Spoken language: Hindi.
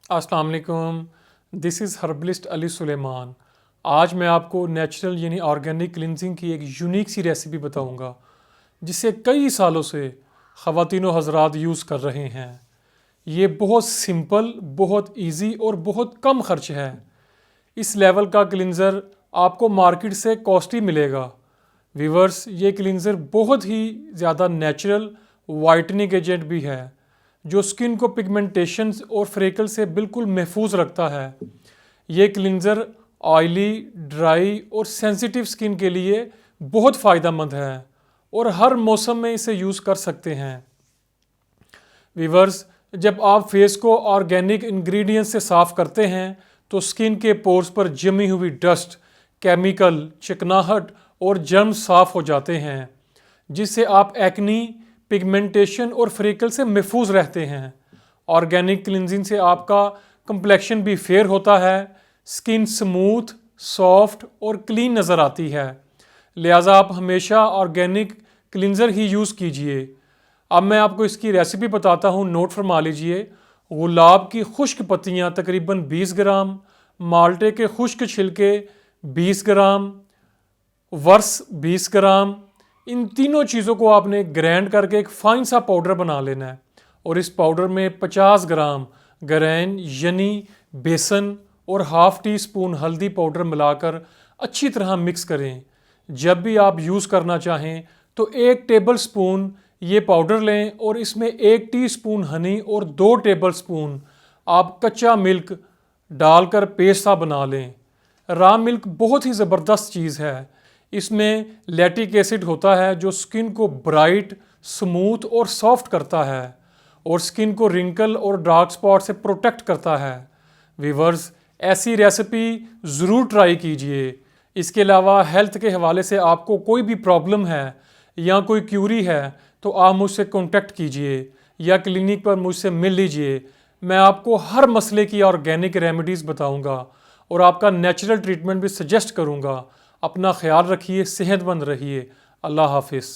अस्सलाम वालेकुम, this is herbalist Ali Suleman. आज मैं आपको नेचुरल यानी ऑर्गेनिक क्लिनजिंग की एक यूनिक सी रेसिपी बताऊंगा जिसे कई सालों से ख़वातीन व हज़रात यूज़ कर रहे हैं। ये बहुत सिंपल, बहुत इजी और बहुत कम खर्च है। इस लेवल का क्लिनज़र आपको मार्केट से कॉस्टली मिलेगा। वीवर्स, ये क्लिनज़र बहुत ही ज़्यादा नेचुरल वाइटनिंग एजेंट भी है जो स्किन को पिगमेंटेशन और फ्रेकल से बिल्कुल महफूज रखता है। ये क्लिनज़र ऑयली, ड्राई और सेंसिटिव स्किन के लिए बहुत फ़ायदेमंद है और हर मौसम में इसे यूज़ कर सकते हैं। वीवर्स, जब आप फेस को ऑर्गेनिक इंग्रेडिएंट्स से साफ़ करते हैं तो स्किन के पोर्स पर जमी हुई डस्ट, केमिकल, चिकनाहट और जर्म साफ़ हो जाते हैं, जिससे आप एक्नी, पिगमेंटेशन और फ्रेकल से महफूज रहते हैं। ऑर्गेनिक क्लिनजिंग से आपका कंप्लेक्शन भी फेयर होता है, स्किन स्मूथ, सॉफ्ट और क्लीन नज़र आती है। लिहाजा आप हमेशा ऑर्गेनिक क्लिनज़र ही यूज़ कीजिए। अब मैं आपको इसकी रेसिपी बताता हूँ, नोट फरमा लीजिए। गुलाब की खुश्क पत्तियाँ तकरीबन 20 ग्राम, माल्टे के खुश्क छिलके 20 ग्राम, वर्स 20 ग्राम। इन तीनों चीज़ों को आपने ग्राइंड करके एक फाइन सा पाउडर बना लेना है और इस पाउडर में 50 ग्राम गरैन यानी बेसन और हाफ़ टी स्पून हल्दी पाउडर मिलाकर अच्छी तरह मिक्स करें। जब भी आप यूज़ करना चाहें तो 1 टेबल स्पून ये पाउडर लें और इसमें 1 टीस्पून हनी और 2 टेबल स्पून आप कच्चा मिल्क डालकर पेस्ट सा बना लें। रॉ मिल्क बहुत ही ज़बरदस्त चीज़ है। इसमें लैक्टिक एसिड होता है जो स्किन को ब्राइट, स्मूथ और सॉफ्ट करता है और स्किन को रिंकल और डार्क स्पॉट से प्रोटेक्ट करता है। वीवर्स, ऐसी रेसिपी ज़रूर ट्राई कीजिए। इसके अलावा हेल्थ के हवाले से आपको कोई भी प्रॉब्लम है या कोई क्यूरी है तो आप मुझसे कॉन्टेक्ट कीजिए या क्लिनिक पर मुझसे मिल लीजिए। मैं आपको हर मसले की ऑर्गेनिक रेमेडीज़ बताऊंगा और आपका नेचुरल ट्रीटमेंट भी सजेस्ट करूंगा। अपना ख्याल रखिए, सेहतमंद रहिए। अल्लाह हाफिज़।